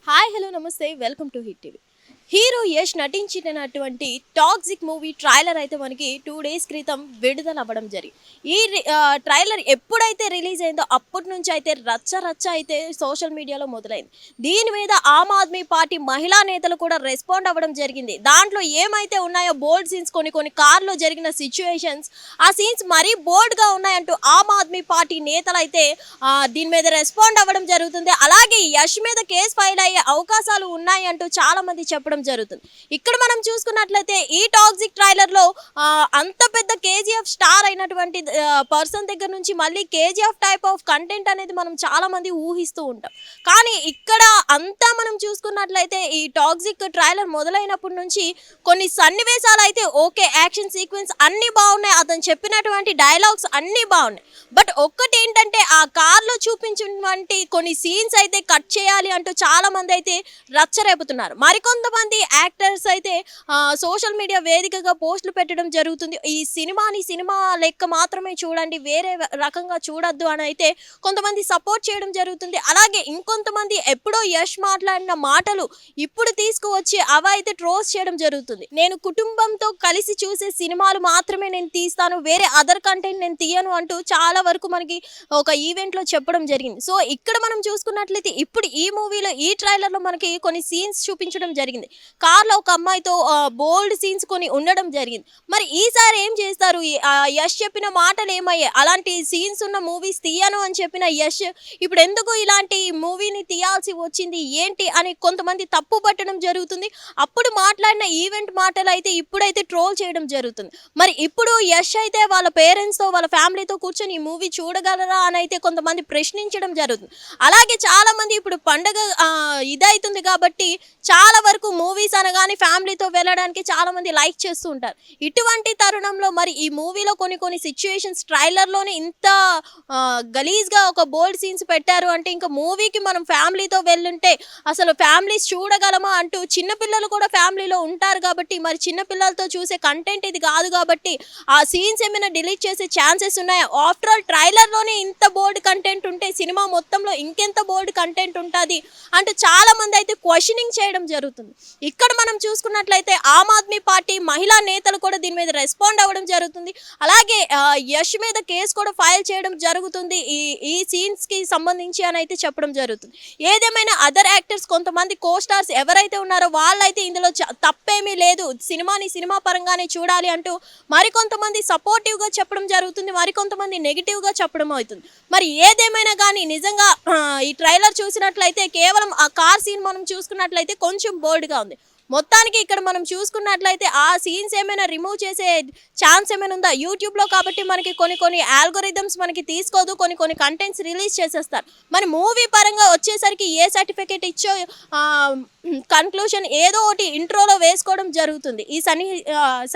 Hi hello నమస్తే welcome to hit TV. Hero Yash నటించినటువంటి toxic movie trailer అయితే మనకి 2 days క్రితం విడుదల అవ్వడం జరిగింది. ఈ ట్రైలర్ ఎప్పుడైతే రిలీజ్ అయిందో అప్పటి నుంచి అయితే రచ్చ అయితే సోషల్ మీడియాలో మొదలైంది. దీని మీద ఆమ్ ఆద్మీ పార్టీ మహిళా నేతలు కూడా రెస్పాండ్ అవ్వడం జరిగింది. దాంట్లో ఏమైతే ఉన్నాయో బోల్డ్ సీన్స్ కొన్ని కార్లో జరిగిన సిచ్యువేషన్స్, ఆ సీన్స్ మరీ బోల్డ్గా ఉన్నాయంటూ ఆమ్ ఆద్మీ పార్టీ నేతలు అయితే దీని మీద రెస్పాండ్ అవ్వడం జరుగుతుంది. అలాగే యష్ మీద కేసు ఫైల్ అయ్యే అవకాశాలు ఉన్నాయి అంటూ చాలా మంది చెప్పడం జరుగుతుంది. ఇక్కడ మనం చూసుకున్నట్లయితే ఈ టాక్సిక్ ట్రైలర్ లో అంత పెద్ద కేజీఎఫ్ స్టార్ అయినటువంటి పర్సన్ దగ్గర నుంచి మళ్ళీ కేజీఎఫ్ టైప్ ఆఫ్ కంటెంట్ అనేది మనం చాలా మంది ఊహిస్తూ ఉంటాం. కానీ ఇక్కడ అంతా మనం చూసుకున్నట్లయితే ఈ టాక్సిక్ ట్రైలర్ మొదలైనప్పటి నుంచి కొన్ని సన్నివేశాలు అయితే ఓకే, యాక్షన్ సీక్వెన్స్ అన్ని బాగున్నాయి, అతను చెప్పినటువంటి డైలాగ్స్ అన్ని బాగున్నాయి. బట్ ఒక్కటి ఏంటంటే ఆ కార్లో చూపించినటువంటి కొన్ని సీన్స్ అయితే కట్ చేయాలి అంటూ చాలా మంది అయితే రచ్చరేపుతున్నారు. మరికొంతమంది యాక్టర్స్ అయితే సోషల్ మీడియా వేదికగా పోస్టులు పెట్టడం జరుగుతుంది. ఈ సినిమా లెక్క మాత్రమే చూడండి, వేరే రకంగా చూడొద్దు అని అయితే కొంతమంది సపోర్ట్ చేయడం జరుగుతుంది. అలాగే ఇంకొంతమంది ఎప్పుడో యష్ మాట్లాడిన మాటలు ఇప్పుడు తీసుకువచ్చి అవైతే ట్రోల్స్ చేయడం జరుగుతుంది. నేను కుటుంబంతో కలిసి చూసే సినిమాలు మాత్రమే నేను తీస్తాను, వేరే అదర్ కంటెంట్ నేను తీయను అంటూ చాలా వరకు మనకి ఒక ఈవెంట్ లో చెప్పడం జరిగింది. సో ఇక్కడ మనం చూసుకున్నట్లయితే ఇప్పుడు ఈ మూవీలో ఈ ట్రైలర్ లో మనకి కొన్ని సీన్స్ చూపించడం జరిగింది. కార్లో ఒక అమ్మాయితో బోల్డ్ సీన్స్ కొన్ని ఉండడం జరిగింది. మరి ఈసారి ఏం చేస్తారు? యష్ చెప్పిన మాటలు ఏమయ్యాయి? అలాంటి సీన్స్ ఉన్న మూవీస్ తీయను అని చెప్పిన యష్ ఇప్పుడు ఎందుకు ఇలాంటి మూవీని తీయాల్సి వచ్చింది ఏంటి అని కొంతమంది తప్పు పట్టడం జరుగుతుంది. అప్పుడు మాట్లాడిన ఈవెంట్ మాటలు అయితే ఇప్పుడైతే ట్రోల్ చేయడం జరుగుతుంది. మరి ఇప్పుడు యష్ అయితే వాళ్ళ పేరెంట్స్తో వాళ్ళ ఫ్యామిలీతో కూర్చొని ఈ మూవీ చూడగలరా అని అయితే కొంతమంది ప్రశ్నించడం జరుగుతుంది. అలాగే చాలా మంది ఇప్పుడు పండగ ఇదవుతుంది కాబట్టి చాలా వరకు మూవీస్ అనగానే ఫ్యామిలీతో వెళ్ళడానికి చాలా మంది లైక్ చేస్తూ ఉంటారు. ఇటువంటి తరుణంలో మరి ఈ మూవీలో కొన్ని సిచ్యువేషన్స్ ట్రైలర్లోనే ఇంత గలీజ్గా ఒక బోల్డ్ సీన్స్ పెట్టారు అంటే ఇంకా మూవీకి మనం ఫ్యామిలీతో వెళ్ళుంటే అసలు ఫ్యామిలీస్ చూడగలమా అంటూ చిన్నపిల్లలు కూడా ఫ్యామిలీలో ఉంటారు కాబట్టి మరి చిన్నపిల్లలతో చూసే కంటెంట్ ఇది కాదు కాబట్టి ఆ సీన్స్ ఏమైనా డిలీట్ చేసే ఛాన్సెస్ ఉన్నాయా? ఆఫ్టర్ ఆల్ ట్రైలర్లోనే ఇంత బోల్డ్ కంటెంట్ ఉంటే సినిమా మొత్తంలో ఇంకెంత బోల్డ్ కంటెంట్ ఉంటుంది అంటూ చాలా మంది అయితే క్వశ్చనింగ్ చేయడం జరుగుతుంది. ఇక్కడ మనం చూసుకున్నట్లయితే ఆమ్ ఆద్మీ పార్టీ మహిళా నేతలు కూడా దీని మీద రెస్పాండ్ అవ్వడం జరుగుతుంది. అలాగే యష్ మీద కేసు కూడా ఫైల్ చేయడం జరుగుతుంది ఈ సీన్స్ కి సంబంధించి అని అయితే చెప్పడం జరుగుతుంది. ఏదేమైనా అదర్ యాక్టర్స్ కొంతమంది కో స్టార్స్ ఎవరైతే ఉన్నారో వాళ్ళైతే ఇందులో తప్పేమీ లేదు, సినిమా పరంగానే చూడాలి అంటూ మరికొంతమంది సపోర్టివ్ గా చెప్పడం జరుగుతుంది, మరికొంతమంది నెగిటివ్ గా చెప్పడం అవుతుంది. మరి ఏదేమైనా కానీ నిజంగా ఈ ట్రైలర్ చూసినట్లయితే కేవలం ఆ కార్ సీన్ మనం చూసుకున్నట్లయితే కొంచెం బోల్డ్గా ఉంది. మొత్తానికి ఇక్కడ మనం చూసుకున్నట్లయితే ఆ సీన్స్ ఏమైనా రిమూవ్ చేసే ఛాన్స్ ఏమైనా ఉందా? యూట్యూబ్లో కాబట్టి మనకి కొన్ని ఆల్గోరిథమ్స్ మనకి తీసుకోదు, కొన్ని కంటెంట్స్ రిలీజ్ చేసేస్తారు. మరి మూవీ పరంగా వచ్చేసరికి ఏ సర్టిఫికేట్ ఇచ్చో కన్క్లూషన్ ఏదో ఒకటి ఇంట్రోలో వేసుకోవడం జరుగుతుంది, ఈ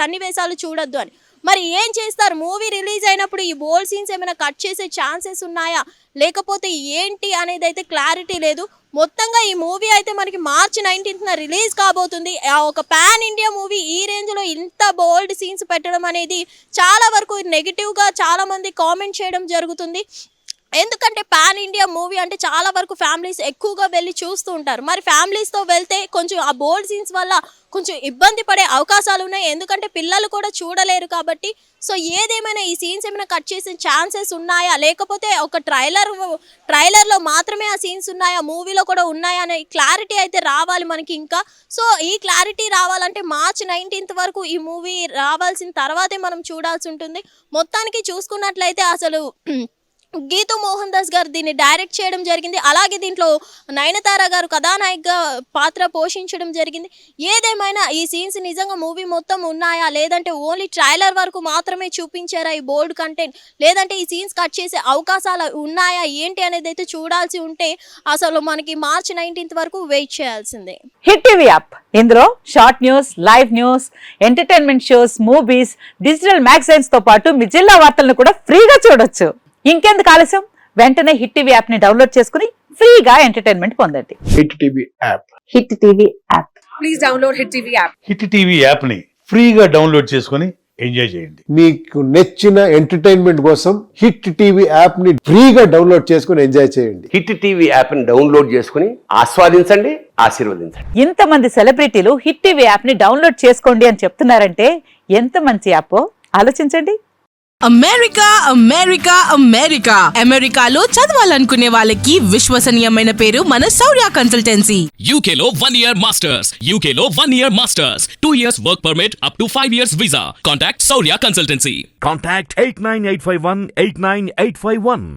సన్నివేశాలు చూడొద్దు అని. మరి ఏం చేస్తారు? మూవీ రిలీజ్ అయినప్పుడు ఈ బోల్డ్ సీన్స్ ఏమైనా కట్ చేసే ఛాన్సెస్ ఉన్నాయా లేకపోతే ఏంటి అనేది అయితే క్లారిటీ లేదు. మొత్తంగా ఈ మూవీ అయితే మనకి March 19th రిలీజ్ కాబోతుంది. ఒక పాన్ ఇండియా మూవీ ఈ రేంజ్లో ఇంత బోల్డ్ సీన్స్ పెట్టడం అనేది చాలా వరకు నెగిటివ్గా చాలా మంది కామెంట్ చేయడం జరుగుతుంది. ఎందుకంటే పాన్ ఇండియా మూవీ అంటే చాలా వరకు ఫ్యామిలీస్ ఎక్కువగా వెళ్ళి చూస్తూ ఉంటారు. మరి ఫ్యామిలీస్తో వెళ్తే కొంచెం ఆ బోల్డ్ సీన్స్ వల్ల కొంచెం ఇబ్బంది పడే అవకాశాలు ఉన్నాయి, ఎందుకంటే పిల్లలు కూడా చూడలేరు కాబట్టి. సో ఏదేమైనా ఈ సీన్స్ ఏమైనా కట్ చేసే ఛాన్సెస్ ఉన్నాయా లేకపోతే ఒక ట్రైలర్లో మాత్రమే ఆ సీన్స్ ఉన్నాయా, మూవీలో కూడా ఉన్నాయా అనే క్లారిటీ అయితే రావాలి మనకి ఇంకా. సో ఈ క్లారిటీ రావాలంటే March 19th వరకు ఈ మూవీ రావాల్సిన తర్వాతే మనం చూడాల్సి ఉంటుంది. మొత్తానికి చూసుకున్నట్లయితే అసలు గీతూ మోహన్ దాస్ గారు దీన్ని డైరెక్ట్ చేయడం జరిగింది. అలాగే దీంట్లో నయనతార గారు కథానాయికగా పాత్ర పోషించడం జరిగింది. ఏదేమైనా ఈ సీన్స్ నిజంగా మూవీ మొత్తం ఉన్నాయా లేదంటే ఓన్లీ ట్రైలర్ వరకు మాత్రమే చూపించారా ఈ బోల్డ్ కంటెంట్, లేదంటే ఈ సీన్స్ కట్ చేసే అవకాశాలు ఉన్నాయా ఏంటి అనేది అయితే చూడాల్సి ఉంటే అసలు మనకి March 19th వరకు వెయిట్ చేయాల్సిందే. హిట్ టీవీ యాప్, ఇందులో short news, live news, entertainment shows, movies, digital magazines తో పాటు మీ జిల్లా వార్తలను కూడా ఫ్రీగా చూడొచ్చు. ఇంకెందుకు ఆలస్యం, వెంటనే హిట్ టీవీ యాప్ ని డౌన్లోడ్ చేసుకుని ఫ్రీగా ఎంటర్టైన్మెంట్ పొందండి. Hit TV app. Hit TV app. Please download hit TV app. Hit TV యాప్ని ఫ్రీగా డౌన్లోడ్ చేసుకొని ఎంజాయ్ చేయండి. మీకు నచ్చిన ఎంటర్టైన్మెంట్ కోసం హిట్ టీవీ యాప్ ని ఫ్రీగా డౌన్లోడ్ చేసుకుని ఎంజాయ్ చేయండి. హిట్ టీవీ యాప్ని డౌన్లోడ్ చేసుకుని ఆస్వాదించండి, ఆశీర్వదించండి. ఇంతమంది సెలబ్రిటీలు హిట్ టీవీ యాప్ ని డౌన్లోడ్ చేసుకోండి అని చెప్తున్నారంటే ఎంత మంచి యాప్ ఆలోచించండి. అమెరికా అమెరికా అమెరికా అమెరికాలో చదవాలనుకునే వాళ్ళకి విశ్వసనీయమైన పేరు మన శౌర్య consultancy. UK Law 1 Year Masters. UK Law 1 Year Masters. 2 years work permit up to 5 years visa. Contact Saurya Consultancy. Contact 89851 89851.